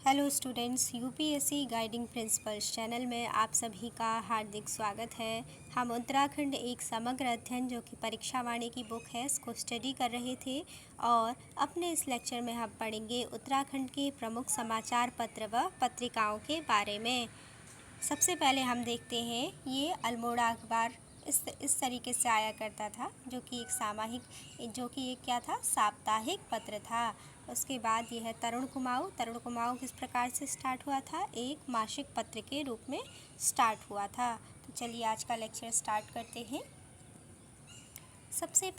Hello students, UPSC guiding principles channel में आप सभी का हार्दिक स्वागत है। हम उत्तराखंड एक समग्र अध्ययन जो कि परीक्षा वाणी की बुक है इसको स्टडी कर रहे थे और अपने इस लेक्चर में हम पढ़ेंगे उत्तराखंड के प्रमुख समाचार पत्र व पत्रिकाओं के बारे में। सबसे पहले हम देखते हैं ये अल्मोड़ा अखबार इस तरीके से आया करता था, जो कि एक क्या था, साप्ताहिक पत्र था। उसके बाद यह है तरुण कुमाऊँ किस प्रकार से स्टार्ट हुआ था, एक मासिक पत्र के रूप में स्टार्ट हुआ था। तो चलिए आज का लेक्चर स्टार्ट करते हैं। सबसे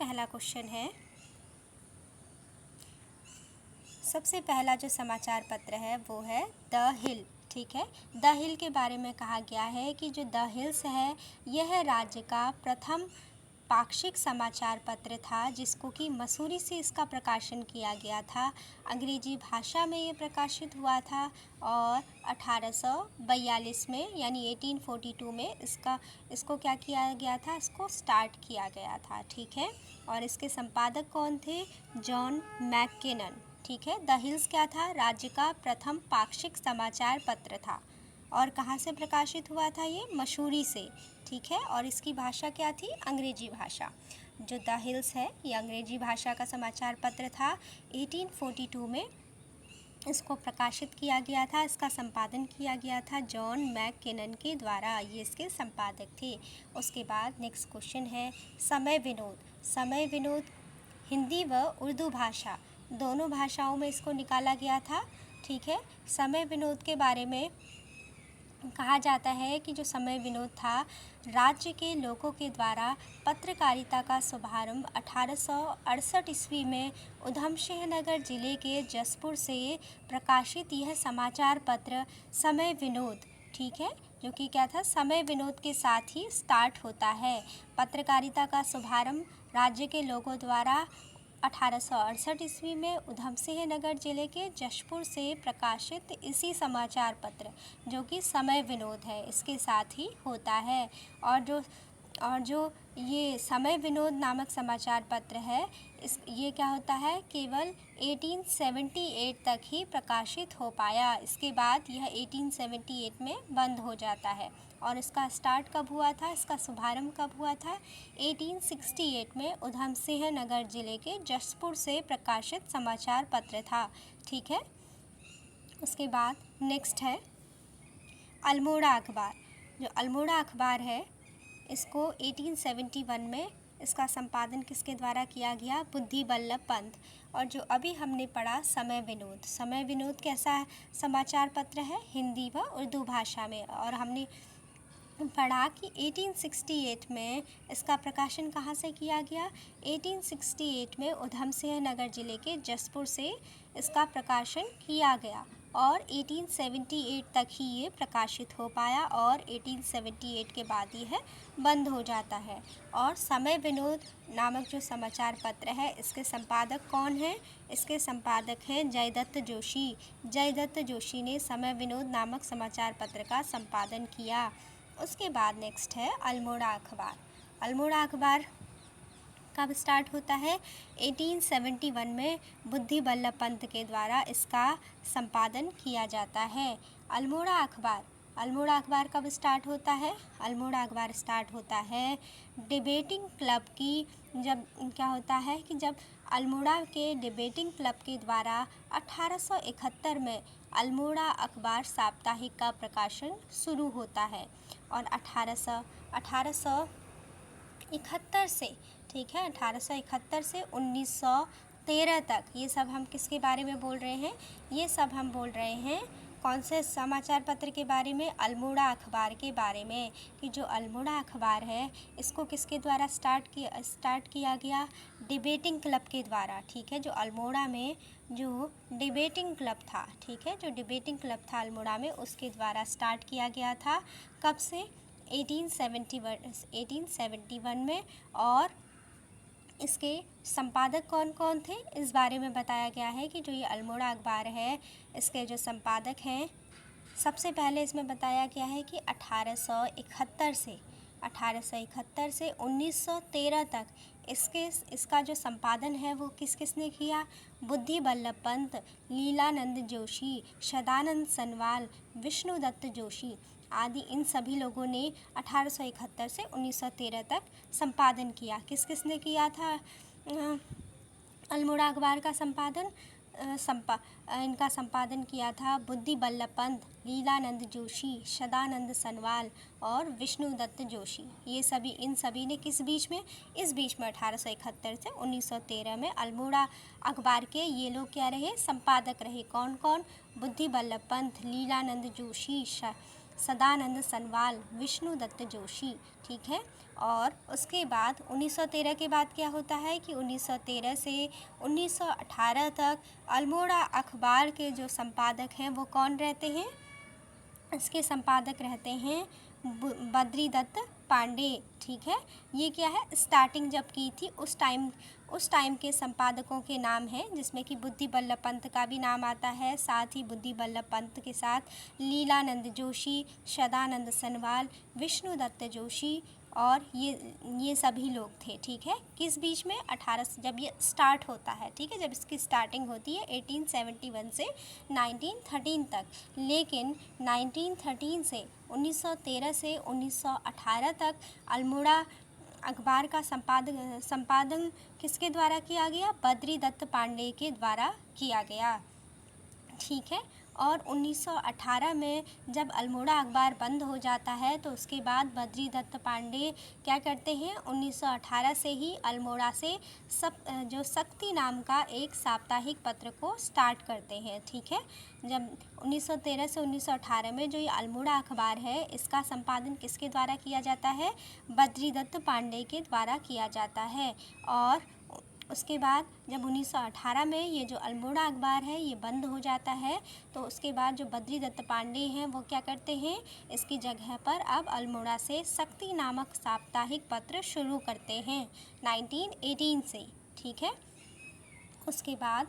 पहला जो समाचार पत्र है वो है द हिल। ठीक है, द हिल के बारे में कहा गया है कि जो द हिल्स है यह राज्य का प्रथम पाक्षिक समाचार पत्र था, जिसको कि मसूरी से इसका प्रकाशन किया गया था। अंग्रेजी भाषा में ये प्रकाशित हुआ था और 1842 में यानी 1842 में इसको क्या किया गया था, इसको स्टार्ट किया गया था। ठीक है, और इसके संपादक कौन थे, जॉन मैककिनन। ठीक है, द हिल्स क्या था, राज्य का प्रथम पाक्षिक समाचार पत्र था और कहाँ से प्रकाशित हुआ था, ये मसूरी से। ठीक है, और इसकी भाषा क्या थी, अंग्रेजी भाषा। जो द हिल्स है ये अंग्रेजी भाषा का समाचार पत्र था। 1842 में इसको प्रकाशित किया गया था। इसका संपादन किया गया था जॉन मैककिनन के द्वारा, ये इसके संपादक थे। उसके बाद नेक्स्ट क्वेश्चन है समय विनोद हिंदी व उर्दू भाषा दोनों भाषाओं में इसको निकाला गया था। ठीक है, समय विनोद के बारे में कहा जाता है कि जो समय विनोद था, राज्य के लोगों के द्वारा पत्रकारिता का शुभारंभ 1868 ईस्वी में उधमसिंह नगर जिले के जसपुर से प्रकाशित यह समाचार पत्र समय विनोद, ठीक है, जो कि क्या था, समय विनोद के साथ ही स्टार्ट होता है। पत्रकारिता का शुभारंभ राज्य के लोगों द्वारा 1868 ईस्वी में उधमसिंह नगर जिले के जशपुर से प्रकाशित इसी समाचार पत्र जो कि समय विनोद है इसके साथ ही होता है। और जो ये समय विनोद नामक समाचार पत्र है ये क्या होता है, केवल 1878 तक ही प्रकाशित हो पाया। इसके बाद यह 1878 में बंद हो जाता है। और इसका स्टार्ट कब हुआ था, इसका शुभारंभ कब हुआ था, 1868 में उधमसिंह नगर जिले के जसपुर से प्रकाशित समाचार पत्र था। ठीक है, उसके बाद नेक्स्ट है अल्मोड़ा अखबार। जो अल्मोड़ा अखबार है इसको 1871 में इसका संपादन किसके द्वारा किया गया, बुद्धि बल्लभ पंत। और जो अभी हमने पढ़ा समय विनोद कैसा समाचार पत्र है, हिंदी व उर्दू भाषा में। और हमने पढ़ा कि 1868 में इसका प्रकाशन कहाँ से किया गया, 1868 में उधमसिंह नगर जिले के जसपुर से इसका प्रकाशन किया गया और 1878 तक ही ये प्रकाशित हो पाया और 1878 के बाद यह बंद हो जाता है। और समय विनोद नामक जो समाचार पत्र है इसके संपादक कौन हैं, इसके संपादक हैं जयदत्त जोशी ने समय विनोद नामक समाचार पत्र का संपादन किया। उसके बाद नेक्स्ट है अल्मोड़ा अखबार कब स्टार्ट होता है, 1871 में बुद्धि बल्लभ पंत के द्वारा इसका संपादन किया जाता है। अल्मोड़ा अखबार कब स्टार्ट होता है, अल्मोड़ा अखबार स्टार्ट होता है डिबेटिंग क्लब की, जब क्या होता है कि जब अल्मोड़ा के डिबेटिंग क्लब के द्वारा 1871 में अल्मोड़ा अखबार साप्ताहिक का प्रकाशन शुरू होता है। और 1871 से, ठीक है, 1871 से 1913 तक, ये सब हम किसके बारे में बोल रहे हैं, ये सब हम बोल रहे हैं कौन से समाचार पत्र के बारे में, अल्मोड़ा अखबार के बारे में। कि जो अल्मोड़ा अखबार है इसको किसके द्वारा स्टार्ट किया गया, डिबेटिंग क्लब के द्वारा। ठीक है, जो अल्मोड़ा में जो डिबेटिंग क्लब था, ठीक है, जो डिबेटिंग क्लब था अल्मोड़ा में उसके द्वारा स्टार्ट किया गया था। कब से, 1871 में। और इसके संपादक कौन कौन थे इस बारे में बताया गया है कि जो ये अल्मोड़ा अखबार है इसके जो संपादक हैं, सबसे पहले इसमें बताया गया है कि 1871 1871 से 1913 तक इसका जो संपादन है वो किसने किया? बुद्धि बल्लभ पंत, लीलानंद जोशी, सदानंद सनवाल, विष्णुदत्त जोशी आदि इन सभी लोगों ने 1871 से 1913 तक संपादन किया। किसने किया था अल्मोड़ा अखबार का संपादन? इनका संपादन किया था बुद्धि बल्लभ पंत, लीलानंद जोशी, सदानंद सनवाल और विष्णुदत्त जोशी। इन सभी ने किस बीच में? इस बीच में 1871 से 1913 में अल्मोड़ा अखबार के ये लोग क्या रहे? संपादक रहे। कौन कौन? बुद्धि बल्लभ पंत, लीलानंद जोशी, सदानंद सनवाल, विष्णुदत्त जोशी। ठीक है। और उसके बाद 1913 के बाद क्या होता है कि 1913 से 1918 तक अल्मोड़ा अखबार के जो संपादक हैं वो कौन रहते हैं? इसके संपादक रहते हैं बद्रीदत्त पांडे। ठीक है। ये क्या है? स्टार्टिंग जब की थी उस टाइम के संपादकों के नाम हैं, जिसमें कि बुद्धि बल्लभ पंत का भी नाम आता है। साथ ही बुद्धि बल्लभ पंत के साथ लीलानंद जोशी, सदानंद सनवाल, विष्णुदत्त जोशी और ये सभी लोग थे। ठीक है। किस बीच में? 18 जब ये स्टार्ट होता है। ठीक है। जब इसकी स्टार्टिंग होती है 1871 से 1913 तक। लेकिन 1913 से 1913 से 1918 तक अल्मोड़ा अखबार का संपादन किसके द्वारा किया गया? बद्रीदत्त पांडे के द्वारा किया गया। ठीक है। और 1918 में जब अल्मोड़ा अखबार बंद हो जाता है तो उसके बाद बद्रीदत्त पांडे क्या करते हैं? 1918 से ही अल्मोड़ा से जो शक्ति नाम का एक साप्ताहिक पत्र को स्टार्ट करते हैं। ठीक है। जब 1913 से 1918 में जो ये अल्मोड़ा अखबार है इसका संपादन किसके द्वारा किया जाता है? बद्रीदत्त पांडे के द्वारा किया जाता है। और उसके बाद जब 1918 में ये जो अल्मोड़ा अखबार है ये बंद हो जाता है तो उसके बाद जो बद्रीदत्त पांडे हैं वो क्या करते हैं? इसकी जगह पर अब अल्मोड़ा से शक्ति नामक साप्ताहिक पत्र शुरू करते हैं 1918 से। ठीक है। उसके बाद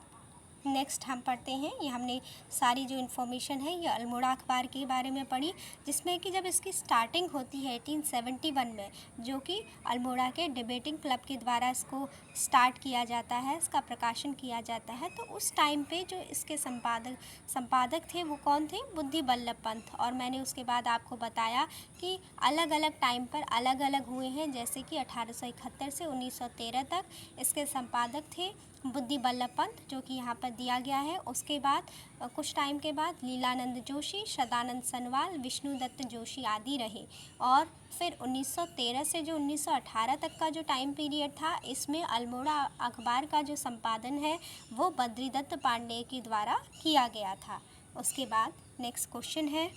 नेक्स्ट हम पढ़ते हैं। ये हमने सारी जो इन्फॉर्मेशन है ये अल्मोड़ा अखबार के बारे में पढ़ी, जिसमें कि जब इसकी स्टार्टिंग होती है 1871 में, जो कि अल्मोड़ा के डिबेटिंग क्लब के द्वारा इसको स्टार्ट किया जाता है, इसका प्रकाशन किया जाता है। तो उस टाइम पे जो इसके संपादक थे वो कौन थे? बुद्धि बल्लभ पंत। और मैंने उसके बाद आपको बताया कि अलग अलग टाइम पर अलग अलग हुए हैं, जैसे कि 1871 से 1913 तक इसके संपादक थे बुद्धि बल्लभ पंत, जो कि यहाँ पर दिया गया है। उसके बाद कुछ टाइम के बाद लीलानंद जोशी, सदानंद सनवाल, विष्णुदत्त जोशी आदि रहे। और फिर 1913 से जो 1918 तक का जो टाइम पीरियड था, इसमें अल्मोड़ा अखबार का जो संपादन है वो बद्रीदत्त पांडे के द्वारा किया गया था। उसके बाद नेक्स्ट क्वेश्चन है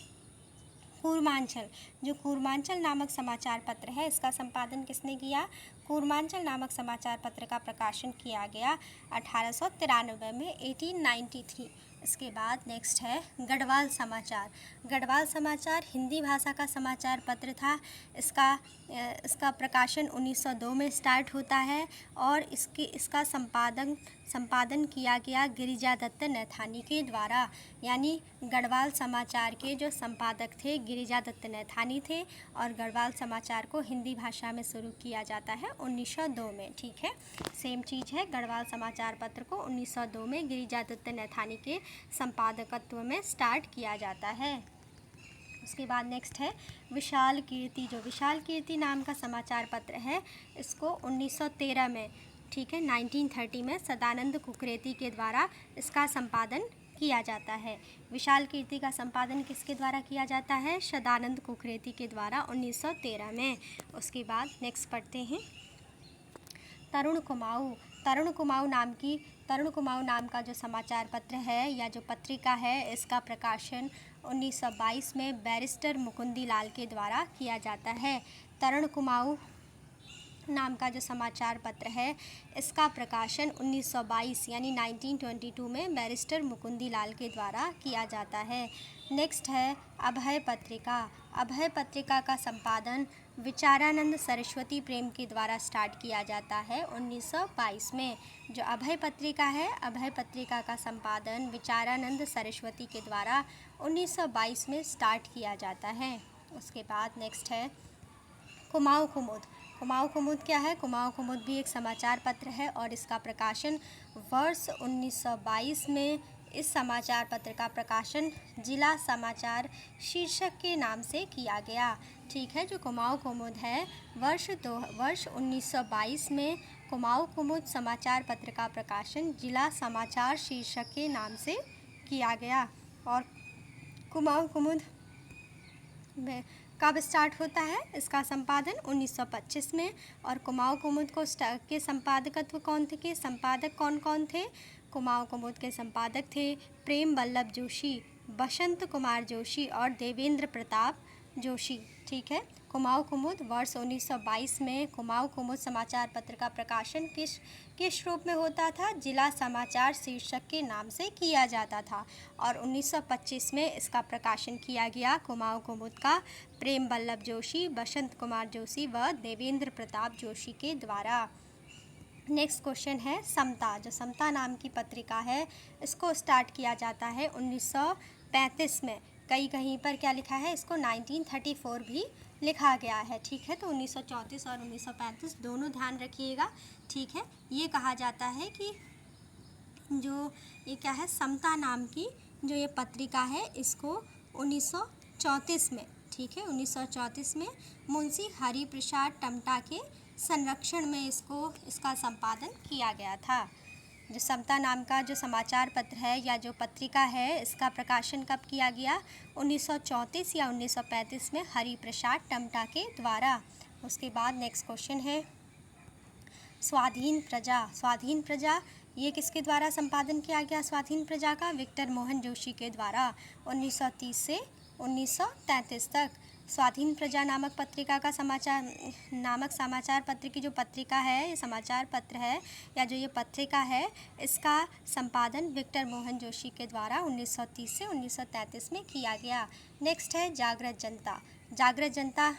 कूर्मांचल। जो कूर्मांचल नामक समाचार पत्र है इसका संपादन किसने किया? कूर्मांचल नामक समाचार पत्र का प्रकाशन किया गया 1893 में, 1893। इसके बाद नेक्स्ट है गढ़वाल समाचार। गढ़वाल समाचार हिंदी भाषा का समाचार पत्र था। इसका प्रकाशन 1902 में स्टार्ट होता है और इसका संपादन किया गया गिरिजा दत्त नैथानी के द्वारा। यानी गढ़वाल समाचार के जो संपादक थे गिरिजा दत्त नैथानी थे और गढ़वाल समाचार को हिंदी भाषा में शुरू किया जाता है 1902 में। ठीक है। सेम चीज़ है, गढ़वाल समाचार पत्र को 1902 में गिरिजा दत्त नैथानी के संपादकत्व में स्टार्ट किया जाता है। उसके बाद नेक्स्ट है विशाल कीर्ति। जो विशाल कीर्ति नाम का समाचार पत्र है इसको 1913 में, ठीक है, 1930 में सदानंद कुकरेती के द्वारा इसका संपादन किया जाता है। विशाल कीर्ति का संपादन किसके द्वारा किया जाता है? सदानंद कुकरेती के द्वारा 1913 में। उसके बाद नेक्स्ट पढ़ते हैं तरुण कुमाऊँ। तरुण कुमाऊँ नाम का जो समाचार पत्र है या जो पत्रिका है इसका प्रकाशन 1922 में बैरिस्टर मुकुंदी लाल के द्वारा किया जाता है। तरुण कुमाऊँ नाम का जो समाचार पत्र है इसका प्रकाशन 1922 यानी 1922 में बैरिस्टर मुकुंदी लाल के द्वारा किया जाता है। नेक्स्ट है अभय पत्रिका। अभय पत्रिका का संपादन विचारानंद सरस्वती प्रेम के द्वारा स्टार्ट किया जाता है 1922 में। जो अभय पत्रिका है, अभय पत्रिका का संपादन विचारानंद सरस्वती के द्वारा 1922 में स्टार्ट किया जाता है। उसके बाद नेक्स्ट है कुमाऊँ कुमुद। कुमाऊँ कुमुद क्या है? कुमाऊँ कुमुद भी एक समाचार पत्र है और इसका प्रकाशन वर्ष 1922 में इस समाचार पत्र का प्रकाशन जिला समाचार शीर्षक के नाम से किया गया। ठीक है, जो कुमाऊँ कुमुद है वर्ष 1922 में कुमाऊँ कुमुद समाचार पत्र का प्रकाशन जिला समाचार शीर्षक के नाम से किया गया। और कुमाऊँ कुमुद में कब स्टार्ट होता है इसका संपादन? 1925 में। और कुमाऊँ कुमुद के संपादकत्व संपादक कौन कौन थे? कुमाऊँ कुमुद के संपादक थे प्रेम वल्लभ जोशी, बसंत कुमार जोशी और देवेंद्र प्रताप जोशी। ठीक है, कुमाऊँ कुमुद वर्ष 1922 में कुमाऊँ कुमुद समाचार पत्र का प्रकाशन किस रूप में होता था? जिला समाचार शीर्षक के नाम से किया जाता था। और 1925 में इसका प्रकाशन किया गया कुमाऊँ कुमुद का प्रेम वल्लभ जोशी, बसंत कुमार जोशी व देवेंद्र प्रताप जोशी के द्वारा। नेक्स्ट क्वेश्चन है समता। जो समता नाम की पत्रिका है इसको स्टार्ट किया जाता है 1935 में। कहीं पर क्या लिखा है? इसको 1934 भी लिखा गया है। ठीक है, तो 1934 और 1935 दोनों ध्यान रखिएगा। ठीक है, ये कहा जाता है कि जो ये क्या है, समता नाम की जो ये पत्रिका है इसको 1934 में, ठीक है, 1934 में मुंशी हरिप्रसाद टमटा के संरक्षण में इसका संपादन किया गया था। जो समता नाम का जो समाचार पत्र है या जो पत्रिका है इसका प्रकाशन कब किया गया? 1934 या 1935 में हरिप्रसाद टमटा के द्वारा। उसके बाद नेक्स्ट क्वेश्चन है स्वाधीन प्रजा। स्वाधीन प्रजा ये किसके द्वारा संपादन किया गया? स्वाधीन प्रजा का विक्टर मोहन जोशी के द्वारा 1930 से 1933 तक। स्वाधीन प्रजा नामक पत्रिका का समाचार पत्र की जो पत्रिका है, ये समाचार पत्र है या जो ये पत्रिका है इसका संपादन विक्टर मोहन जोशी के द्वारा 1930 से 1933 में किया गया। नेक्स्ट है जागृत जनता। जागृत जनता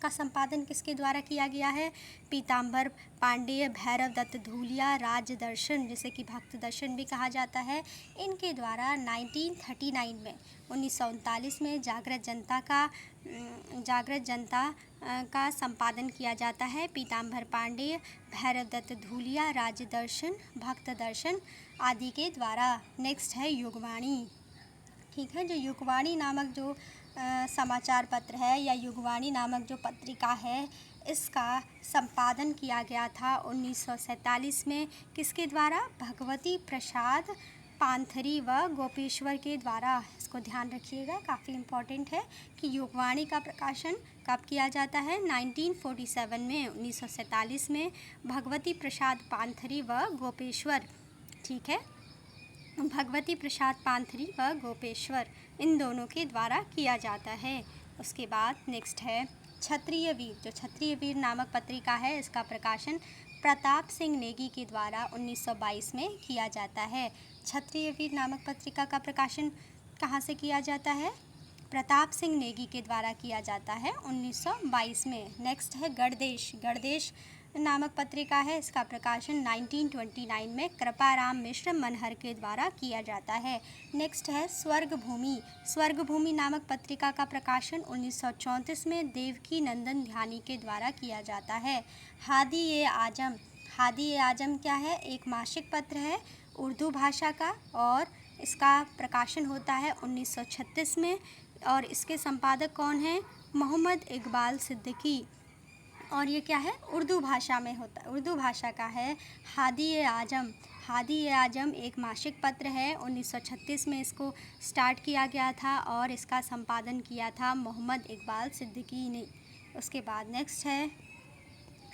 का संपादन किसके द्वारा किया गया है? पीताम्बर पांडेय, भैरव दत्त धूलिया, राज दर्शन जिसे कि भक्त दर्शन भी कहा जाता है, इनके द्वारा 1939 में 1939 में जागृत जनता का संपादन किया जाता है पीताम्बर पांडेय, भैरव दत्त धूलिया, राज दर्शन, भक्त दर्शन आदि के द्वारा। नेक्स्ट है युगवाणी। ठीक है, जो युगवाणी नामक जो समाचार पत्र है या युगवाणी नामक जो पत्रिका है इसका संपादन किया गया था 1947 में। किसके द्वारा? भगवती प्रसाद पांथरी व गोपेश्वर के द्वारा। इसको ध्यान रखिएगा, काफ़ी इम्पोर्टेंट है कि युगवाणी का प्रकाशन कब किया जाता है? 1947 में, 1947 में भगवती प्रसाद पांथरी व गोपेश्वर। ठीक है, भगवती प्रसाद पांथरी व गोपेश्वर इन दोनों के द्वारा किया जाता है। उसके बाद नेक्स्ट है क्षत्रिय वीर। जो क्षत्रिय वीर नामक पत्रिका है इसका प्रकाशन प्रताप सिंह नेगी के द्वारा 1922 में किया जाता है। क्षत्रिय वीर नामक पत्रिका का प्रकाशन कहाँ से किया जाता है? प्रताप सिंह नेगी के द्वारा किया जाता है 1922 में। नेक्स्ट है गणदेश। गणदेश नामक पत्रिका है इसका प्रकाशन 1929 में कृपाराम मिश्र मनहर के द्वारा किया जाता है। नेक्स्ट है स्वर्गभूमि। स्वर्गभूमि नामक पत्रिका का प्रकाशन 1934 में देवकी नंदन ध्यानी के द्वारा किया जाता है। हादी-ए-आजम। हादी-ए-आजम क्या है? एक मासिक पत्र है उर्दू भाषा का और इसका प्रकाशन होता है 1936 में और इसके संपादक कौन हैं? मोहम्मद इकबाल सिद्दीकी। और ये क्या है? उर्दू भाषा में होता है, उर्दू भाषा का है हादी-ए-आजम। हादी-ए-आजम एक मासिक पत्र है, 1936 में इसको स्टार्ट किया गया था और इसका संपादन किया था मोहम्मद इकबाल सिद्दीकी ने। उसके बाद नेक्स्ट है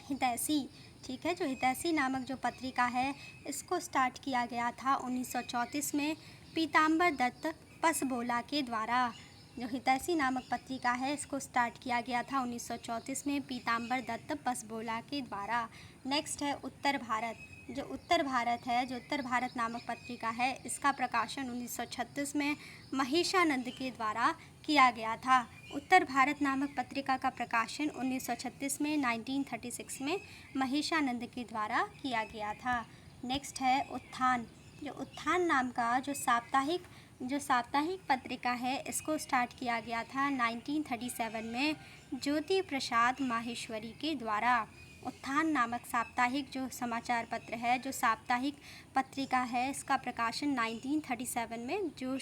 हितैषी। ठीक है, जो हितैषी नामक जो पत्रिका है इसको स्टार्ट किया गया था 1934 में पीताम्बर दत्त पसबोला के द्वारा। जो हितैषी नामक पत्रिका है इसको स्टार्ट किया गया था 1934 में पीताम्बर दत्त पसबोला के द्वारा। नेक्स्ट है उत्तर भारत। जो उत्तर भारत है, जो उत्तर भारत नामक पत्रिका है इसका प्रकाशन 1936 में महिषानंद के द्वारा किया गया था। उत्तर भारत नामक पत्रिका का प्रकाशन 1936 में 1936 में महिषानंद के द्वारा किया गया था। नेक्स्ट है उत्थान। जो उत्थान नाम का जो साप्ताहिक जो साप्ताहिक पत्रिका है इसको स्टार्ट किया गया था 1937 में ज्योति प्रसाद माहेश्वरी के द्वारा। उत्थान नामक साप्ताहिक जो समाचार पत्र है, जो साप्ताहिक पत्रिका है, इसका प्रकाशन 1937 में जो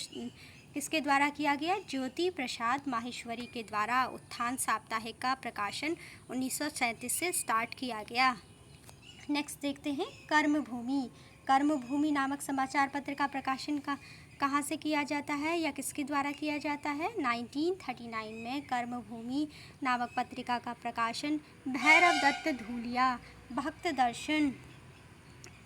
किसके द्वारा किया गया? ज्योति प्रसाद माहेश्वरी के द्वारा उत्थान साप्ताहिक का प्रकाशन 1937 से स्टार्ट किया गया। नेक्स्ट देखते हैं कर्मभूमि। कर्मभूमि नामक समाचार पत्र का प्रकाशन कहाँ से किया जाता है या किसके द्वारा किया जाता है? 1939 में कर्मभूमि नामक पत्रिका का प्रकाशन भैरव दत्त धूलिया, भक्त दर्शन,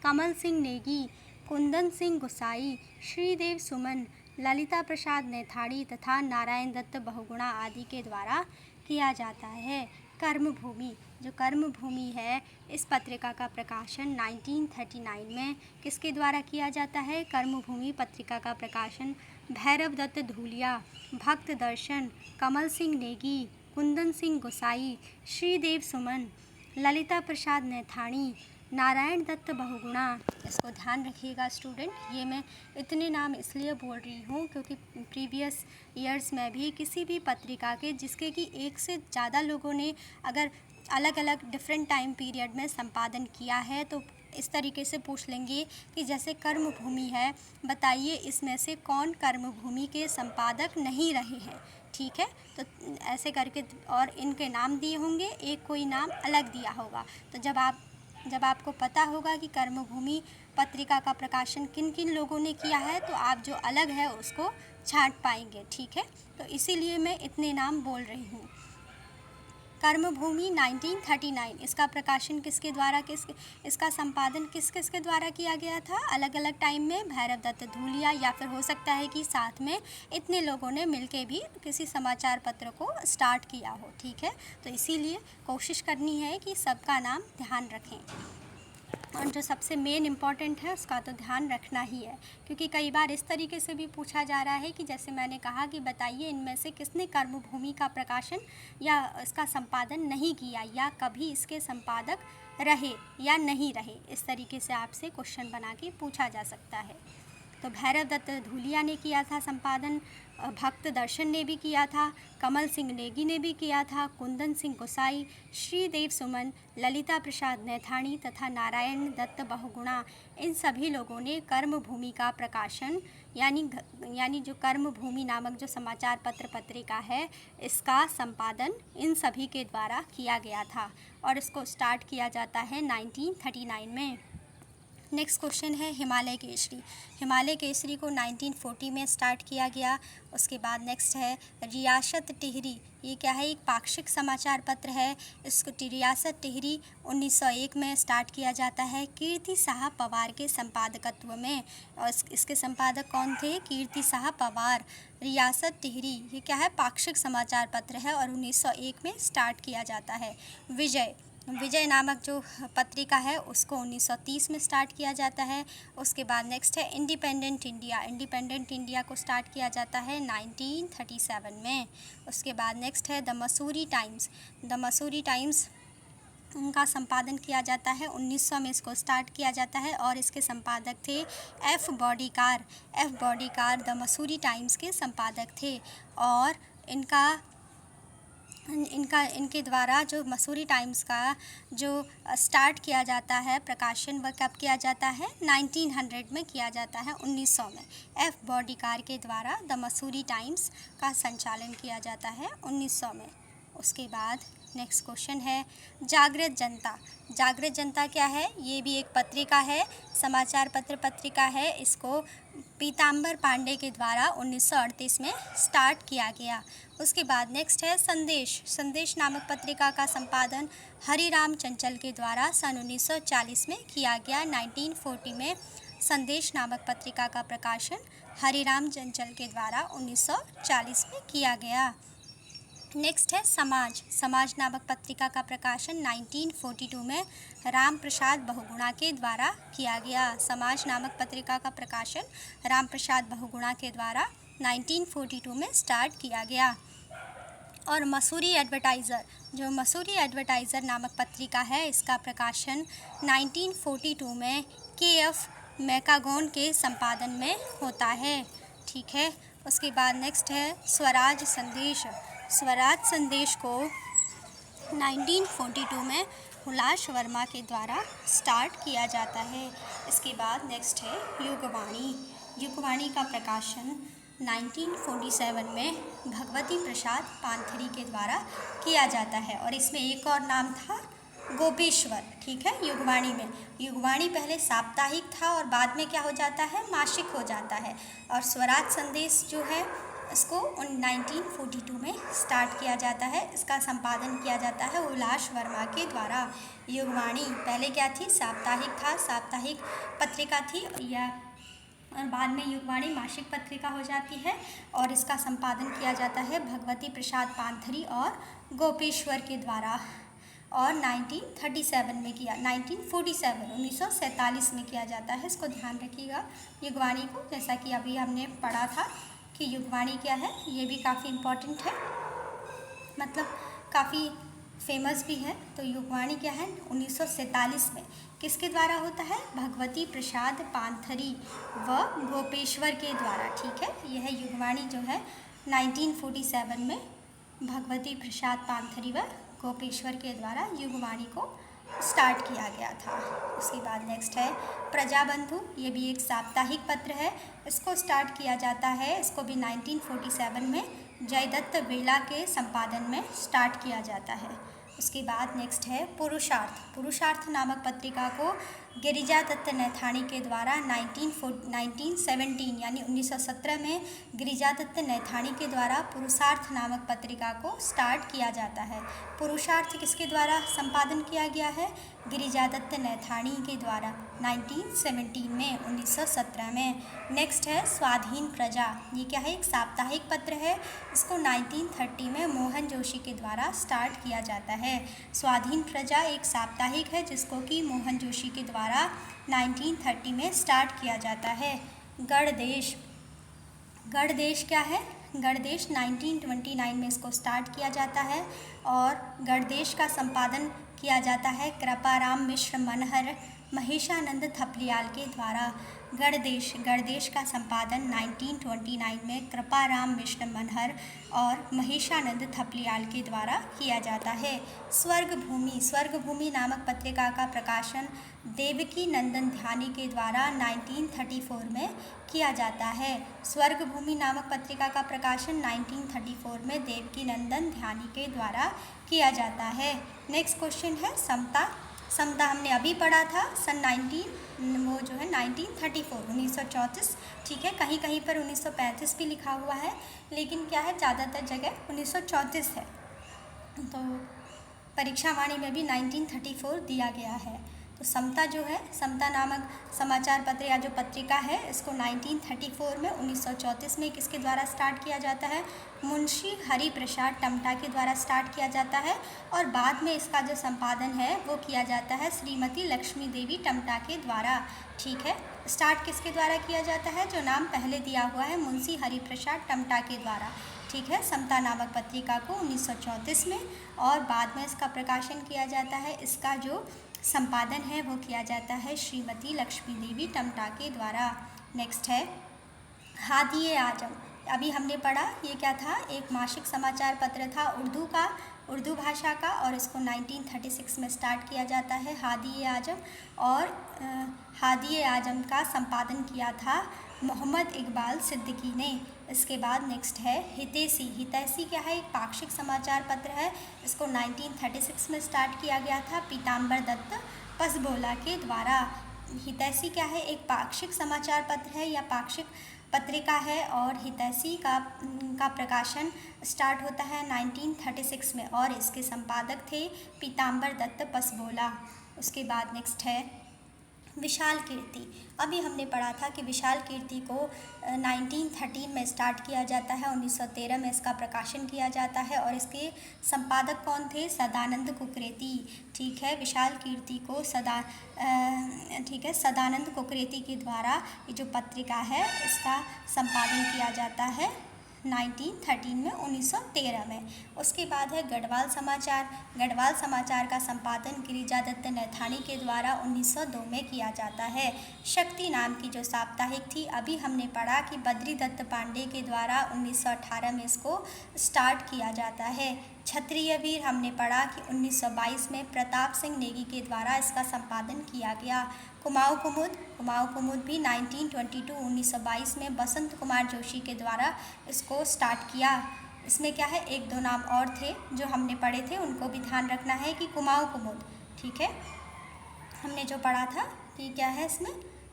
कमल सिंह नेगी, कुंदन सिंह गुसाई, श्रीदेव सुमन, ललिता प्रसाद नेथाड़ी तथा नारायण दत्त बहुगुणा आदि के द्वारा किया जाता है। कर्मभूमि, जो कर्मभूमि है, इस पत्रिका का प्रकाशन 1939 में किसके द्वारा किया जाता है? कर्मभूमि पत्रिका का प्रकाशन भैरव दत्त धूलिया, भक्त दर्शन, कमल सिंह नेगी, कुंदन सिंह गुसाई, श्रीदेव सुमन, ललिता प्रसाद नेथाणी, नारायण दत्त बहुगुणा। इसको ध्यान रखिएगा स्टूडेंट, ये मैं इतने नाम इसलिए बोल रही हूँ क्योंकि प्रीवियस ईयर्स में भी किसी भी पत्रिका के जिसके कि एक से ज़्यादा लोगों ने अगर अलग अलग डिफरेंट टाइम पीरियड में संपादन किया है तो इस तरीके से पूछ लेंगे कि जैसे कर्मभूमि है, बताइए इसमें से कौन कर्मभूमि के संपादक नहीं रहे हैं। ठीक है, तो ऐसे करके और इनके नाम दिए होंगे, एक कोई नाम अलग दिया होगा। तो जब आपको पता होगा कि कर्मभूमि पत्रिका का प्रकाशन किन किन लोगों ने किया है तो आप जो अलग है उसको छांट पाएंगे। ठीक है, तो इसीलिए मैं इतने नाम बोल रही हूँ। कर्मभूमि 1939, इसका प्रकाशन किसके द्वारा इसका संपादन किस के द्वारा किया गया था? अलग अलग टाइम में भैरव दत्त धूलिया, या फिर हो सकता है कि साथ में इतने लोगों ने मिलके भी किसी समाचार पत्र को स्टार्ट किया हो। ठीक है, तो इसीलिए कोशिश करनी है कि सबका नाम ध्यान रखें और जो सबसे मेन इम्पॉर्टेंट है उसका तो ध्यान रखना ही है, क्योंकि कई बार इस तरीके से भी पूछा जा रहा है कि जैसे मैंने कहा कि बताइए इनमें से किसने कर्मभूमि का प्रकाशन या इसका संपादन नहीं किया या कभी इसके संपादक रहे या नहीं रहे। इस तरीके से आपसे क्वेश्चन बना के पूछा जा सकता है। तो भैरव दत्त धूलिया ने किया था संपादन, भक्त दर्शन ने भी किया था, कमल सिंह नेगी ने भी किया था, कुंदन सिंह गुसाई, श्रीदेव सुमन, ललिता प्रसाद नेथाणी तथा नारायण दत्त बहुगुणा, इन सभी लोगों ने कर्मभूमि का प्रकाशन यानी जो कर्मभूमि नामक जो समाचार पत्र पत्रिका है इसका संपादन इन सभी के द्वारा किया गया था और इसको स्टार्ट किया जाता है 1939 में। नेक्स्ट क्वेश्चन है हिमालय केसरी। हिमालय केसरी को 1940 में स्टार्ट किया गया। उसके बाद नेक्स्ट है रियासत टिहरी। ये क्या है? एक पाक्षिक समाचार पत्र है। इसको रियासत टिहरी 1901 में स्टार्ट किया जाता है कीर्ति साहा पवार के संपादकत्व में। और इसके संपादक कौन थे? कीर्ति साहा पवार। रियासत टिहरी ये क्या है? पाक्षिक समाचार पत्र है और 1901 में स्टार्ट किया जाता है। विजय नामक जो पत्रिका है उसको 1930 में स्टार्ट किया जाता है। उसके बाद नेक्स्ट है इंडिपेंडेंट इंडिया। इंडिपेंडेंट इंडिया को स्टार्ट किया जाता है 1937 में। उसके बाद नेक्स्ट है the Mussoorie times. The Mussoorie times उनका संपादन किया जाता है 1900 में इसको स्टार्ट किया जाता है और इसके संपादक थे एफ बॉडीकार द मसूरी टाइम्स के संपादक थे। और इनके द्वारा जो मसूरी टाइम्स का जो स्टार्ट किया जाता है प्रकाशन वह कब किया जाता है? 1900 में किया जाता है, 1900 में एफ बॉडीकार के द्वारा द मसूरी टाइम्स का संचालन किया जाता है 1900 में। उसके बाद नेक्स्ट क्वेश्चन है जागृत जनता। जागृत जनता क्या है? ये भी एक पत्रिका है, समाचार पत्र पत्रिका है। इसको पीताम्बर पांडे के द्वारा 1938 में स्टार्ट किया गया। उसके बाद नेक्स्ट है संदेश नामक पत्रिका का संपादन हरिराम चंचल के द्वारा सन 1940 में किया गया। 1940 में संदेश नामक पत्रिका का प्रकाशन हरिराम चंचल के द्वारा 1940 में किया गया। नेक्स्ट है समाज नामक पत्रिका का प्रकाशन 1942 में राम प्रसाद बहुगुणा के द्वारा किया गया। समाज नामक पत्रिका का प्रकाशन राम प्रसाद बहुगुणा के द्वारा 1942 में स्टार्ट किया गया। और मसूरी एडवर्टाइज़र नामक पत्रिका है, इसका प्रकाशन 1942 में के एफ मैकागोन के संपादन में होता है। ठीक है। उसके बाद नेक्स्ट है स्वराज संदेश। स्वराज संदेश को 1942 में हुलास वर्मा के द्वारा स्टार्ट किया जाता है। इसके बाद नेक्स्ट है युगवाणी। युगवाणी का प्रकाशन 1947 में भगवती प्रसाद पांथरी के द्वारा किया जाता है और इसमें एक और नाम था गोपेश्वर। ठीक है, युगवाणी में युगवाणी पहले साप्ताहिक था और बाद में क्या हो जाता है, मासिक हो जाता है। और स्वराज संदेश जो है इसको 1942 में स्टार्ट किया जाता है। इसका संपादन किया जाता है हुलास वर्मा के द्वारा। युगवाणी पहले क्या थी, साप्ताहिक था, साप्ताहिक पत्रिका थी या और बाद में युगवाणी मासिक पत्रिका हो जाती है और इसका संपादन किया जाता है भगवती प्रसाद पांथरी और गोपेश्वर के द्वारा। और 1947 में किया 1947 में किया जाता है। इसको ध्यान रखिएगा युगवाणी को, जैसा कि अभी हमने पढ़ा था कि युगवाणी क्या है, ये भी काफ़ी इम्पोर्टेंट है, मतलब काफ़ी फेमस भी है। तो युगवाणी क्या है 1947 में किसके द्वारा होता है, भगवती प्रसाद पांथरी व गोपेश्वर के द्वारा। ठीक है, यह युगवाणी जो है 1947 में भगवती प्रसाद पांथरी व गोपेश्वर के द्वारा युगवाणी को स्टार्ट किया गया था। उसके बाद नेक्स्ट है प्रजाबंधु। ये भी एक साप्ताहिक पत्र है, इसको स्टार्ट किया जाता है, इसको भी 1947 में जयदत्त बिड़ला के संपादन में स्टार्ट किया जाता है। उसके बाद नेक्स्ट है पुरुषार्थ। पुरुषार्थ नामक पत्रिका को गिरिजा दत्त नैथानी के द्वारा 1917 यानी 1917 में गिरिजा दत्त नैथानी के द्वारा पुरुषार्थ नामक पत्रिका को स्टार्ट किया जाता है। पुरुषार्थ किसके द्वारा संपादन किया गया है, गिरिजा दत्त नैथानी के द्वारा 1917 में 1917 में। नेक्स्ट है स्वाधीन प्रजा। ये क्या है, एक साप्ताहिक पत्र है, इसको 1930 में मोहन जोशी के द्वारा स्टार्ट किया जाता है। स्वाधीन प्रजा एक साप्ताहिक है जिसको कि मोहन जोशी के द्वारा 1930 में स्टार्ट किया जाता है। गणदेश। गणदेश क्या है, गणदेश 1929 में इसको स्टार्ट किया जाता है और गणदेश का संपादन किया जाता है कृपाराम मिश्र मनहर महेशानंद थपलियाल के द्वारा। गणदेश का संपादन 1929 में कृपाराम मिश्र मनहर और महेशानंद थपलियाल के द्वारा किया जाता है। स्वर्गभूमि नामक पत्रिका का प्रकाशन देवकी नंदन ध्यानी के द्वारा 1934 में किया जाता है। स्वर्गभूमि नामक पत्रिका का प्रकाशन 1934 में देवकी नंदन ध्यानी के द्वारा किया जाता है। नेक्स्ट क्वेश्चन है समता। समता हमने अभी पढ़ा था सन 1934। ठीक है, कहीं कहीं पर 1935 भी लिखा हुआ है, लेकिन क्या है ज़्यादातर जगह 1934 है। तो परीक्षा वाणी में भी 1934 दिया गया है। तो समता जो है, समता नामक समाचार पत्र या जो पत्रिका है, इसको 1934 में 1934 में किसके द्वारा स्टार्ट किया जाता है, मुंशी हरि प्रसाद टमटा के द्वारा स्टार्ट किया जाता है और बाद में इसका जो संपादन है वो किया जाता है श्रीमती लक्ष्मी देवी टमटा के द्वारा। ठीक है, स्टार्ट किसके द्वारा किया जाता है, जो नाम पहले दिया हुआ है मुंशी हरि प्रसाद टमटा के द्वारा। ठीक है, समता नामक पत्रिका को 1934 में और बाद में इसका प्रकाशन किया जाता है, इसका जो संपादन है वो किया जाता है श्रीमती लक्ष्मी देवी टमटा के द्वारा। नेक्स्ट है हादिए आजम। अभी हमने पढ़ा, ये क्या था, एक मासिक समाचार पत्र था उर्दू भाषा का और इसको 1936 में स्टार्ट किया जाता है हादिए आजम। और हादिए आजम का संपादन किया था मोहम्मद इकबाल सिद्दीकी ने। इसके बाद नेक्स्ट है हितैषी। हितैषी क्या है, एक पाक्षिक समाचार पत्र है, इसको 1936 में स्टार्ट किया गया था पीताम्बर दत्त पसबोला के द्वारा। हितैषी क्या है, एक पाक्षिक समाचार पत्र है या पाक्षिक पत्रिका है और हितैषी का प्रकाशन स्टार्ट होता है 1936 में और इसके संपादक थे पीताम्बर दत्त पसबोला। उसके बाद नेक्स्ट है विशाल कीर्ति। अभी हमने पढ़ा था कि विशाल कीर्ति को 1913 में स्टार्ट किया जाता है, 1913 में इसका प्रकाशन किया जाता है और इसके संपादक कौन थे, सदानंद कुकरेती। ठीक है, विशाल कीर्ति को सदानंद कुकरेती के द्वारा ये जो पत्रिका है इसका संपादन किया जाता है 1913 में, 1913 में। उसके बाद है गढ़वाल समाचार। गढ़वाल समाचार का संपादन गिरिजादत्त नैथानी के द्वारा 1902 में किया जाता है। शक्ति नाम की जो साप्ताहिक थी, अभी हमने पढ़ा कि बद्रीदत्त पांडे के द्वारा 1918 में इसको स्टार्ट किया जाता है। क्षत्रिय वीर हमने पढ़ा कि 1922 में प्रताप सिंह नेगी के द्वारा इसका संपादन किया गया। कुमाऊँ कुमुद भी 1922 में बसंत कुमार जोशी के द्वारा इसको स्टार्ट किया। इसमें क्या है, एक दो नाम और थे जो हमने पढ़े थे, उनको भी ध्यान रखना है कि कुमाऊँ कुमुद, ठीक है, हमने जो पढ़ा था कि क्या है इसमें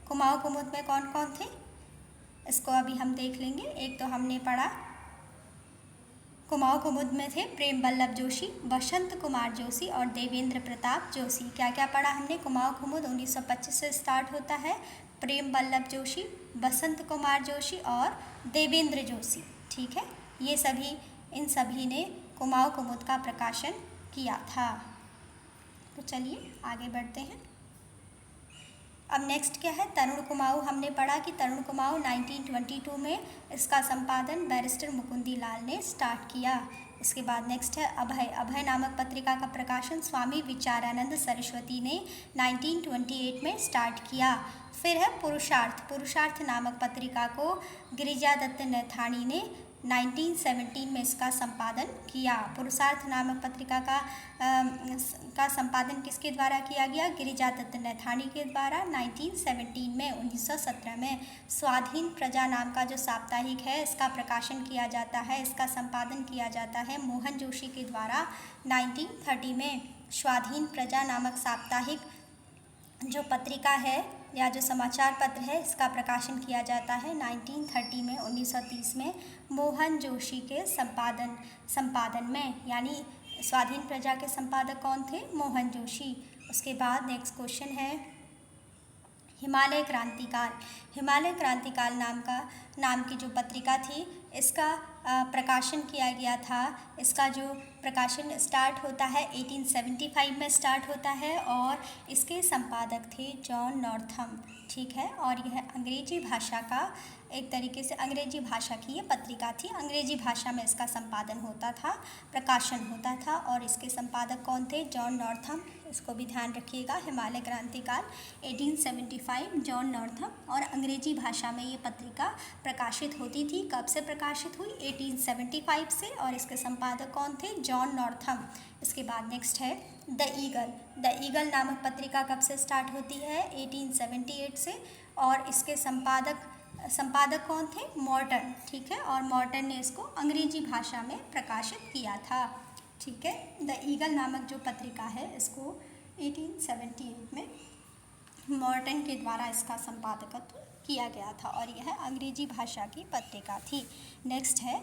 कुमाऊँ कुमुद में कौन कौन थे, इसको अभी हम देख लेंगे। एक तो हमने पढ़ा कुमाऊँ कुमुद में थे प्रेम वल्लभ जोशी, बसंत कुमार जोशी और देवेंद्र प्रताप जोशी। क्या क्या पढ़ा हमने, कुमाऊँ कुमुद 1925 से स्टार्ट होता है, प्रेम वल्लभ जोशी, बसंत कुमार जोशी और देवेंद्र जोशी, ठीक है। ये सभी, इन सभी ने कुमाऊँ कुमुद का प्रकाशन किया था। तो चलिए आगे बढ़ते हैं। अब नेक्स्ट क्या है, तरुण कुमाऊँ। हमने पढ़ा कि तरुण कुमाऊँ 1922 में इसका संपादन बैरिस्टर मुकुंदी लाल ने स्टार्ट किया। इसके बाद नेक्स्ट है अभय नामक पत्रिका का प्रकाशन स्वामी विचारानंद सरस्वती ने 1928 में स्टार्ट किया। फिर है पुरुषार्थ नामक पत्रिका को गिरिजादत्त नैथानी ने 1917 में इसका संपादन किया। पुरुषार्थ नामक पत्रिका का संपादन किसके द्वारा किया गया, गिरिजादत्त नैथानी के द्वारा 1917 में। 1917 में स्वाधीन प्रजा नाम का जो साप्ताहिक है, इसका प्रकाशन किया जाता है, इसका संपादन किया जाता है मोहन जोशी के द्वारा 1930 में। स्वाधीन प्रजा नामक साप्ताहिक जो पत्रिका है या जो समाचार पत्र है, इसका प्रकाशन किया जाता है 1930 में, 1930 में मोहन जोशी के संपादन में। यानी स्वाधीन प्रजा के संपादक कौन थे, मोहन जोशी। उसके बाद नेक्स्ट क्वेश्चन है हिमालय क्रांतिकाल। हिमालय क्रांतिकाल नाम की जो पत्रिका थी, इसका प्रकाशन किया गया था। इसका जो प्रकाशन स्टार्ट होता है 1875 में स्टार्ट होता है और इसके संपादक थे जॉन नॉर्थम, ठीक है। और यह अंग्रेजी भाषा का, एक तरीके से अंग्रेजी भाषा की ये पत्रिका थी, अंग्रेजी भाषा में इसका संपादन होता था, प्रकाशन होता था। और इसके संपादक कौन थे, जॉन नॉर्थम। इसको भी ध्यान रखिएगा, हिमालय क्रांतिकाल 1875 जॉन नॉर्थम। और अंग्रेजी भाषा में ये पत्रिका प्रकाशित होती थी। कब से प्रकाशित हुई, 1875 से। और इसके संपादक कौन थे, जॉन नॉर्थम। इसके बाद नेक्स्ट है द ईगल नामक पत्रिका कब से स्टार्ट होती है, 1878 से। और इसके संपादक कौन थे, मॉर्टन, ठीक है। और मॉर्टन ने इसको अंग्रेजी भाषा में प्रकाशित किया था, ठीक है। द ईगल नामक जो पत्रिका है, इसको 1878 में मॉर्टन के द्वारा इसका संपादकत्व किया गया था और यह अंग्रेजी भाषा की पत्रिका थी। नेक्स्ट है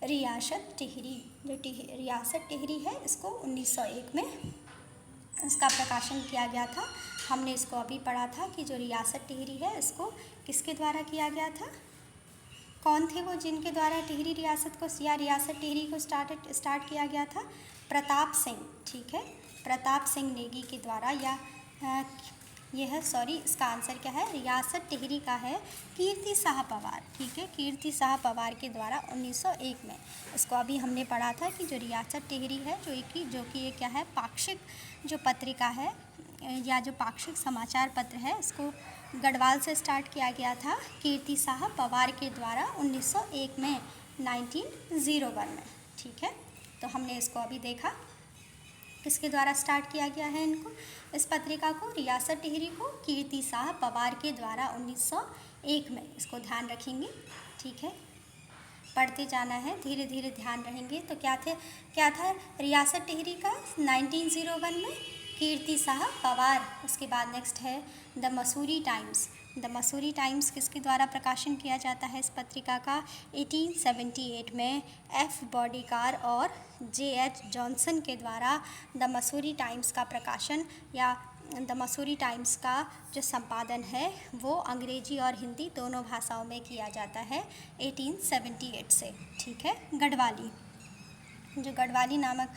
रियासत टिहरी। जो रियासत टिहरी है, इसको 1901 में इसका प्रकाशन किया गया था। हमने इसको अभी पढ़ा था कि जो रियासत टिहरी है, इसको किसके द्वारा किया गया था, कौन थे वो जिनके द्वारा टिहरी रियासत को या रियासत टिहरी को स्टार्ट किया गया था, प्रताप सिंह, ठीक है। प्रताप सिंह नेगी के द्वारा, या इसका आंसर क्या है, रियासत टिहरी का है कीर्ति शाह पवार, ठीक है। कीर्ति शाह पवार के द्वारा 1901 में। इसको अभी हमने पढ़ा था कि जो रियासत टिहरी है, जो कि ये क्या है, पाक्षिक जो पत्रिका है या जो पाक्षिक समाचार पत्र है, इसको गढ़वाल से स्टार्ट किया गया था कीर्ति शाह पवार के द्वारा 1901 में, 1901 में, ठीक है। तो हमने इसको अभी देखा किसके द्वारा स्टार्ट किया गया है इनको, इस पत्रिका को, रियासत टिहरी को कीर्ति शाह पवार के द्वारा 1901 में। इसको ध्यान रखेंगे, ठीक है। पढ़ते जाना है, धीरे धीरे ध्यान रहेंगे। तो क्या था रियासत टिहरी का 1901 में, कीर्ति शाह पवार। उसके बाद नेक्स्ट है the Mussoorie times. The Mussoorie times किसके द्वारा प्रकाशन किया जाता है इस पत्रिका का, 1878 में एफ बॉडीकार और जे.एच. जॉनसन के द्वारा द मसूरी टाइम्स का प्रकाशन या द मसूरी टाइम्स का जो संपादन है वो अंग्रेजी और हिंदी दोनों भाषाओं में किया जाता है 1878 से, ठीक है। गढ़वाली जो गढ़वाली नामक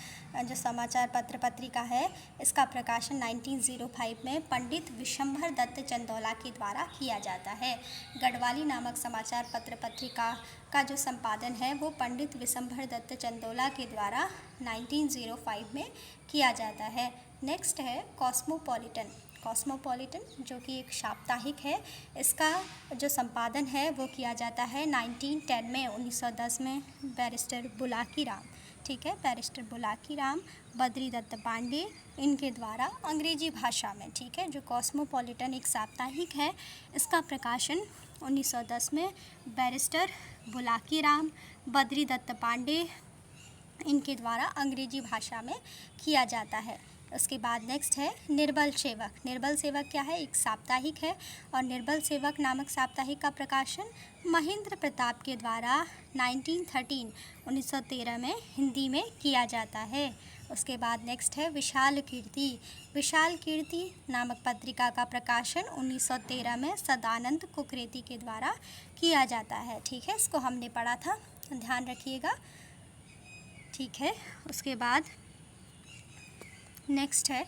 जो समाचार पत्र पत्रिका है, इसका प्रकाशन 1905 में पंडित विशंभर दत्त चंदौला के द्वारा किया जाता है। गढ़वाली नामक समाचार पत्र पत्रिका का जो संपादन है वो पंडित विशंभर दत्त चंदौला के द्वारा 1905 में किया जाता है। नेक्स्ट है कॉस्मोपॉलिटन। कॉस्मोपॉलिटन जो कि एक साप्ताहिक है, इसका जो संपादन है वो किया जाता है 1910 में 1910 में बैरिस्टर बुलाकी राम, ठीक है, बैरिस्टर बुलाकी राम, बद्री दत्त पांडे, इनके द्वारा अंग्रेजी भाषा में, ठीक है। जो कॉस्मोपॉलिटन एक साप्ताहिक है, इसका प्रकाशन 1910 में बैरिस्टर बुलाकी राम, बद्री दत्त पांडे, इनके द्वारा अंग्रेजी भाषा में किया जाता है। उसके बाद नेक्स्ट है निर्बल सेवक। निर्बल सेवक क्या है? एक साप्ताहिक है और निर्बल सेवक नामक साप्ताहिक का प्रकाशन महेंद्र प्रताप के द्वारा 1913 में हिंदी में किया जाता है। उसके बाद नेक्स्ट है विशाल कीर्ति। विशाल कीर्ति नामक पत्रिका का प्रकाशन 1913 में सदानंद कुकरेती के द्वारा किया जाता है, ठीक है। इसको हमने पढ़ा था, ध्यान रखिएगा, ठीक है। उसके बाद नेक्स्ट है,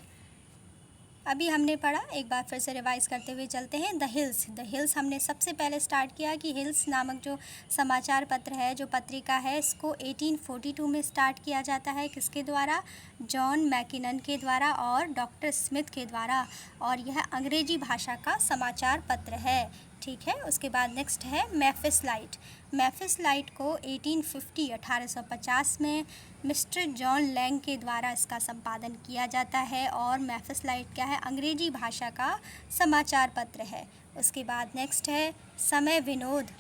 अभी हमने पढ़ा, एक बार फिर से रिवाइज करते हुए चलते हैं। The hills. द हिल्स हमने सबसे पहले स्टार्ट किया कि हिल्स नामक जो समाचार पत्र है, जो पत्रिका है, इसको 1842 में स्टार्ट किया जाता है। किसके द्वारा? जॉन मैकिनन के द्वारा और डॉक्टर स्मिथ के द्वारा, और यह अंग्रेजी भाषा का समाचार पत्र है, ठीक है। उसके बाद नेक्स्ट है मैफिस लाइट। मैफिस लाइट को 1850 में मिस्टर जॉन लैंग के द्वारा इसका संपादन किया जाता है, और मैफिस लाइट क्या है? अंग्रेजी भाषा का समाचार पत्र है। उसके बाद नेक्स्ट है समय विनोद।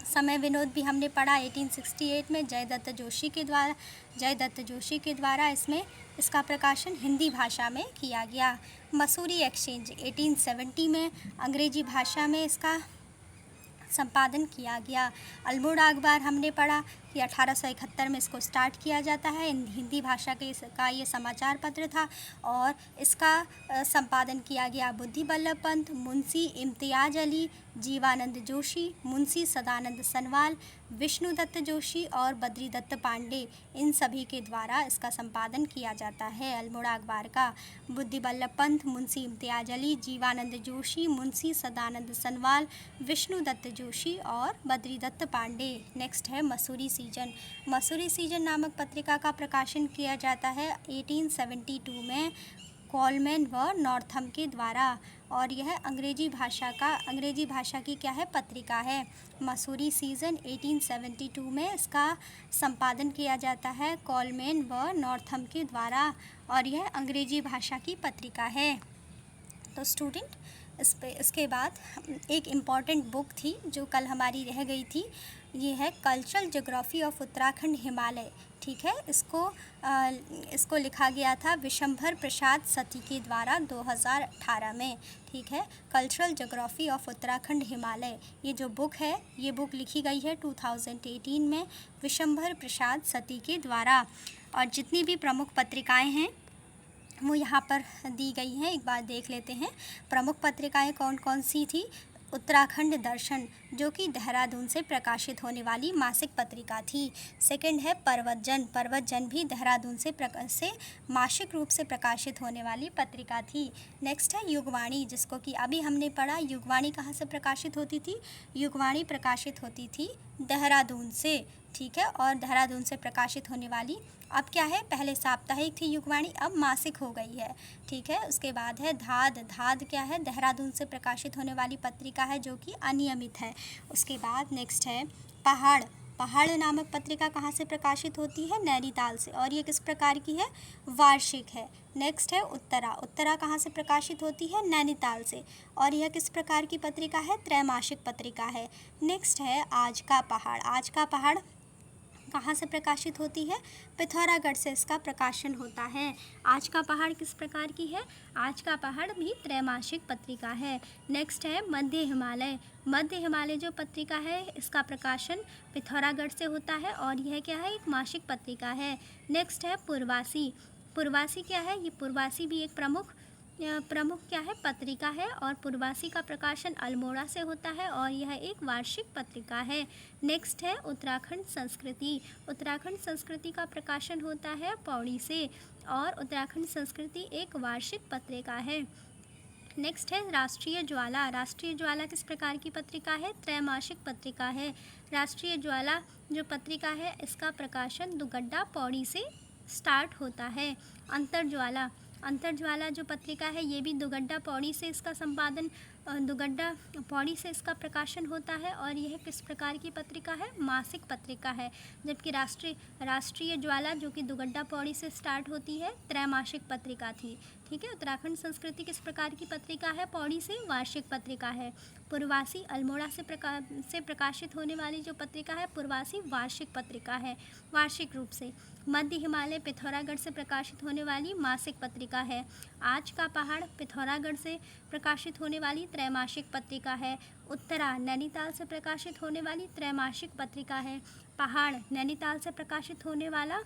समय विनोद भी हमने पढ़ा 1868 में जयदत्त जोशी के द्वारा इसका प्रकाशन हिंदी भाषा में किया गया। मसूरी एक्सचेंज 1870 में अंग्रेजी भाषा में इसका संपादन किया गया। अल्मोड़ा अखबार हमने पढ़ा कि 1871 में इसको स्टार्ट किया जाता है। हिंदी भाषा का ये समाचार पत्र था और इसका संपादन किया गया बुद्धि बल्लभ पंत, मुंशी इम्तियाज अली, जीवानंद जोशी, मुंशी सदानंद सनवाल, विष्णुदत्त जोशी और बद्री दत्त पांडे, इन सभी के द्वारा इसका संपादन किया जाता है। अल्मोड़ा अखबार का बुद्धि बल्लभ पंत, मुंशी इम्तियाज अली, जीवानंद जोशी, मुंशी सदानंद सनवाल, विष्णुदत्त जोशी और बद्री दत्त पांडे। नेक्स्ट है मसूरी सीजन। मसूरी सीजन नामक पत्रिका का प्रकाशन किया जाता है 1872 में कॉलमैन व नॉर्थम के द्वारा, और यह अंग्रेजी भाषा की क्या है? पत्रिका है। मसूरी सीजन 1872 में इसका संपादन किया जाता है कॉलमैन व नॉर्थम के द्वारा, और यह अंग्रेजी भाषा की पत्रिका है। तो स्टूडेंट, इसके बाद एक इम्पॉर्टेंट बुक थी जो कल हमारी रह गई थी, ये है cultural geography of Uttarakhand Himalaya, ठीक है। इसको लिखा गया था विशंभर प्रसाद सती के द्वारा 2018 में, ठीक है। Cultural geography of Uttarakhand Himalaya, ये जो बुक है, ये बुक लिखी गई है 2018 में विशंभर प्रसाद सती के द्वारा, और जितनी भी प्रमुख पत्रिकाएं हैं वो यहाँ पर दी गई हैं। एक बार देख लेते हैं प्रमुख पत्रिकाएं कौन कौन सी थी। उत्तराखंड दर्शन, जो कि देहरादून से प्रकाशित होने वाली मासिक पत्रिका थी। सेकंड है पर्वत जन भी देहरादून से मासिक रूप से प्रकाशित होने वाली पत्रिका थी। नेक्स्ट है युगवाणी, जिसको कि अभी हमने पढ़ा। युगवाणी कहाँ से प्रकाशित होती थी? युगवाणी प्रकाशित होती थी देहरादून से, ठीक है। और देहरादून से प्रकाशित होने वाली अब क्या है? पहले साप्ताहिक थी युगवाणी, अब मासिक हो गई है, ठीक है। उसके बाद है धाद क्या है? देहरादून से प्रकाशित होने वाली पत्रिका है जो कि अनियमित है। उसके बाद नेक्स्ट है पहाड़ नामक पत्रिका कहाँ से प्रकाशित होती है? नैनीताल से, और ये किस प्रकार की है? वार्षिक है। नेक्स्ट है उत्तरा कहाँ से प्रकाशित होती है? नैनीताल से, और यह किस प्रकार की पत्रिका है? त्रैमासिक पत्रिका है। नेक्स्ट है आज का पहाड़ कहाँ से प्रकाशित होती है? पिथौरागढ़ से इसका प्रकाशन होता है। आज का पहाड़ किस प्रकार की है? आज का पहाड़ भी त्रैमासिक पत्रिका है। नेक्स्ट है मध्य हिमालय जो पत्रिका है, इसका प्रकाशन पिथौरागढ़ से होता है, और यह क्या है? एक मासिक पत्रिका है। नेक्स्ट है पूर्वासी क्या है? ये पूर्वासी भी एक प्रमुख प्रमुख क्या है पत्रिका है और पूर्वासी का प्रकाशन अल्मोड़ा से होता है और यह एक वार्षिक पत्रिका है। नेक्स्ट है उत्तराखंड संस्कृति। उत्तराखंड संस्कृति का प्रकाशन होता है पौड़ी से और उत्तराखंड संस्कृति एक वार्षिक पत्रिका है। नेक्स्ट है राष्ट्रीय ज्वाला। राष्ट्रीय ज्वाला किस प्रकार की पत्रिका है? त्रैमासिक पत्रिका है। राष्ट्रीय ज्वाला जो पत्रिका है इसका प्रकाशन दुगड्डा पौड़ी से स्टार्ट होता है। अंतरज्वाला। अंतरज्वाला जो पत्रिका है ये भी दुगड्डा पौड़ी से इसका संपादन दुगड्डा पौड़ी से इसका प्रकाशन होता है और यह किस प्रकार की पत्रिका है? मासिक पत्रिका है। जबकि राष्ट्रीय ज्वाला जो कि दुगड्डा पौड़ी से स्टार्ट होती है त्रैमासिक पत्रिका थी। ठीक है। उत्तराखंड संस्कृति किस प्रकार की पत्रिका है? पौड़ी से वार्षिक पत्रिका है। पूर्वासी अल्मोड़ा से प्रकाशित होने वाली जो पत्रिका है पूर्वासी वार्षिक पत्रिका है, वार्षिक रूप से। मध्य हिमालय पिथौरागढ़ से प्रकाशित होने वाली मासिक पत्रिका है। आज का पहाड़ पिथौरागढ़ से प्रकाशित होने वाली त्रैमासिक पत्रिका है। उत्तरा नैनीताल से प्रकाशित होने वाली त्रैमासिक पत्रिका है। पहाड़ नैनीताल से प्रकाशित होने वाला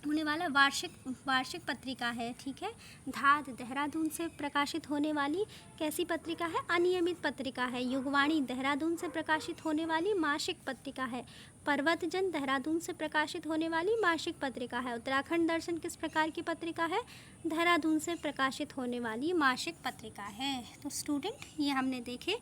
वार्षिक पत्रिका है। ठीक है। धाद देहरादून से प्रकाशित होने वाली कैसी पत्रिका है? अनियमित पत्रिका है। युगवाणी देहरादून से प्रकाशित होने वाली मासिक पत्रिका है। पर्वतजन देहरादून से प्रकाशित होने वाली मासिक पत्रिका है। उत्तराखंड दर्शन किस प्रकार की पत्रिका है? देहरादून से प्रकाशित होने वाली मासिक पत्रिका है। तो स्टूडेंट ये हमने देखे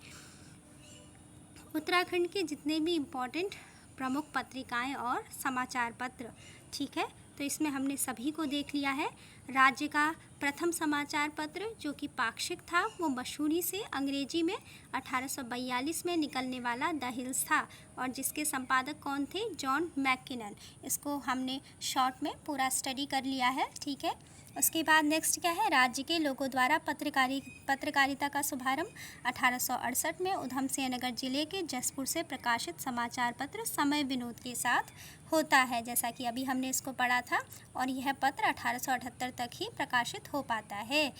उत्तराखंड के जितने भी इम्पोर्टेंट प्रमुख पत्रिकाएं और समाचार पत्र। ठीक है। तो इसमें हमने सभी को देख लिया है। राज्य का प्रथम समाचार पत्र जो कि पाक्षिक था वो मसूरी से अंग्रेजी में 1842 में निकलने वाला द हिल्स था और जिसके संपादक कौन थे? John Mackinnon. इसको हमने शॉर्ट में पूरा स्टडी कर लिया है। ठीक है। उसके बाद नेक्स्ट क्या है? राज्य के लोगों द्वारा पत्रकारिता का शुभारंभ 1868 में उधम सिंह नगर जिले के जसपुर से प्रकाशित समाचार पत्र समय विनोद के साथ होता है, जैसा कि अभी हमने इसको पढ़ा था। और यह पत्र 1878 तक ही प्रकाशित हो पाता है।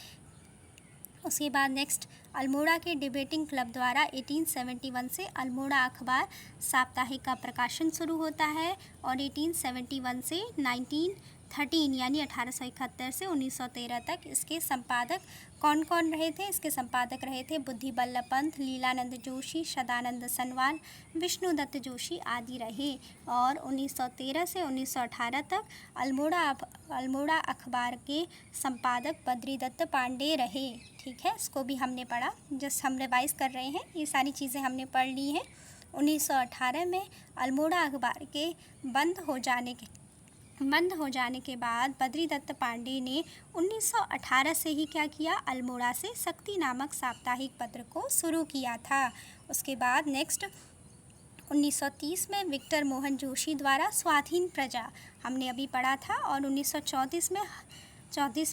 उसके बाद नेक्स्ट अल्मोड़ा के डिबेटिंग क्लब द्वारा 1871 से अल्मोड़ा अखबार साप्ताहिक का प्रकाशन शुरू होता है और 1871 से 1913 यानी 1871 से 1913 तक इसके संपादक कौन कौन रहे थे? इसके संपादक रहे थे बुद्धि बल्लभ पंत, लीलानंद जोशी, सदानंद सनवाल, विष्णुदत्त जोशी आदि रहे। और 1913 से 1918 तक अल्मोड़ा अखबार के संपादक बद्रीदत्त पांडे रहे। ठीक है। इसको भी हमने पढ़ा, जस्ट हम रिवाइज कर रहे हैं, ये सारी चीज़ें हमने पढ़ ली हैं। 1918 में अल्मोड़ा अखबार के बंद हो जाने के बाद बद्रीदत्त पांडे ने 1918 से ही क्या किया? अल्मोड़ा से शक्ति नामक साप्ताहिक पत्र को शुरू किया था। उसके बाद नेक्स्ट 1930 में विक्टर मोहन जोशी द्वारा स्वाधीन प्रजा हमने अभी पढ़ा था और 1934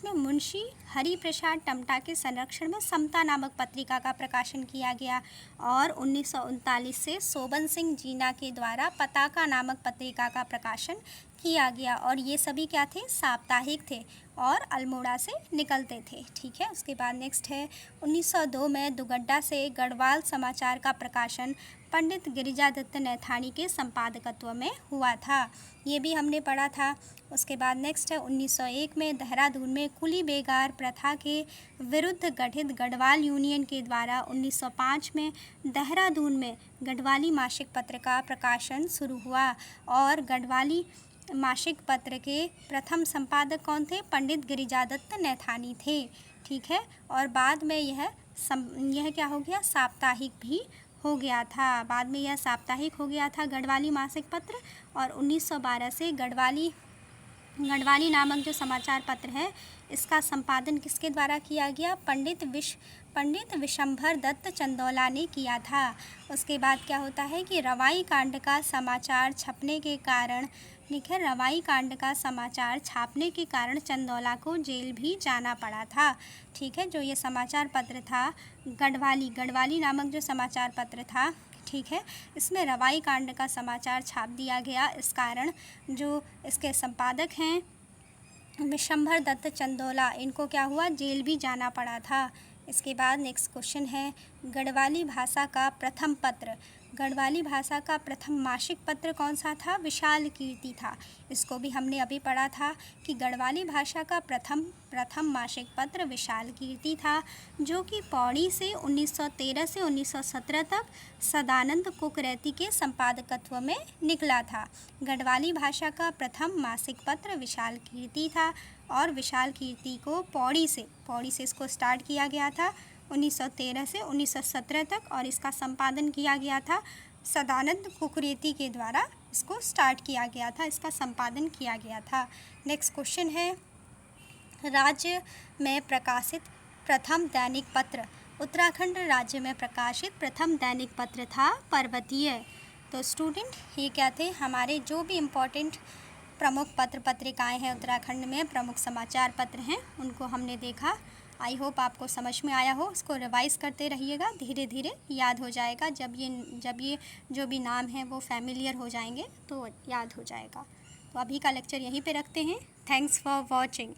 में मुंशी हरि प्रसाद टमटा के संरक्षण में समता नामक पत्रिका का प्रकाशन किया गया और 1939 से शोभन सिंह जीना के द्वारा पताका नामक पत्रिका का प्रकाशन किया गया और ये सभी क्या थे? साप्ताहिक थे और अल्मोड़ा से निकलते थे। ठीक है। उसके बाद नेक्स्ट है 1902 में दुगड्डा से गढ़वाल समाचार का प्रकाशन पंडित गिरिजादत्त नैथानी के संपादकत्व में हुआ था, ये भी हमने पढ़ा था। उसके बाद नेक्स्ट है 1901 में देहरादून में कुली बेगार प्रथा के विरुद्ध गठित गढ़वाल यूनियन के द्वारा 1905 में देहरादून में गढ़वाली मासिक पत्र का प्रकाशन शुरू हुआ और गढ़वाली मासिक पत्र के प्रथम संपादक कौन थे? पंडित गिरिजादत्त नैथानी थे। ठीक है। और बाद में यह क्या हो गया? साप्ताहिक भी हो गया था। बाद में यह साप्ताहिक हो गया था गढ़वाली मासिक पत्र और 1912 से गढ़वाली नामक जो समाचार पत्र है इसका संपादन किसके द्वारा किया गया? पंडित विशंभर दत्त चंदौला ने किया था। उसके बाद क्या होता है कि रवाई कांड का समाचार छपने के कारण चंदौला को जेल भी जाना पड़ा था। ठीक है। जो ये समाचार पत्र था गढ़वाली नामक जो समाचार पत्र था, ठीक है, इसमें रवाई कांड का समाचार छाप दिया गया। इस कारण जो इसके संपादक हैं विशंभर दत्त चंदौला, इनको क्या हुआ? जेल भी जाना पड़ा था। इसके बाद नेक्स्ट क्वेश्चन है गढ़वाली भाषा का प्रथम पत्र गढ़वाली भाषा का प्रथम मासिक पत्र कौन सा था? विशाल कीर्ति था। इसको भी हमने अभी पढ़ा था कि गढ़वाली भाषा का प्रथम मासिक पत्र विशाल कीर्ति था, जो कि पौड़ी से 1913 से 1917 तक सदानंद कुकरेती के संपादकत्व में निकला था। गढ़वाली भाषा का प्रथम मासिक पत्र विशाल कीर्ति था और विशाल कीर्ति को पौड़ी से इसको स्टार्ट किया गया था 1913 से 1917 तक, और इसका संपादन किया गया था सदानंद कुकरेती के द्वारा। इसको स्टार्ट किया गया था, इसका संपादन किया गया था। नेक्स्ट क्वेश्चन है, राज्य में प्रकाशित प्रथम दैनिक पत्र। उत्तराखंड राज्य में प्रकाशित प्रथम दैनिक पत्र था पर्वतीय। तो स्टूडेंट ये क्या थे? हमारे जो भी इम्पोर्टेंट प्रमुख पत्र पत्रिकाएं हैं उत्तराखंड में, प्रमुख समाचार पत्र हैं, उनको हमने देखा। आई होप आपको समझ में आया हो। इसको रिवाइज़ करते रहिएगा, धीरे धीरे याद हो जाएगा। जब ये जो भी नाम है वो फैमिलियर हो जाएंगे तो याद हो जाएगा। तो अभी का लेक्चर यहीं पे रखते हैं। Thanks for watching.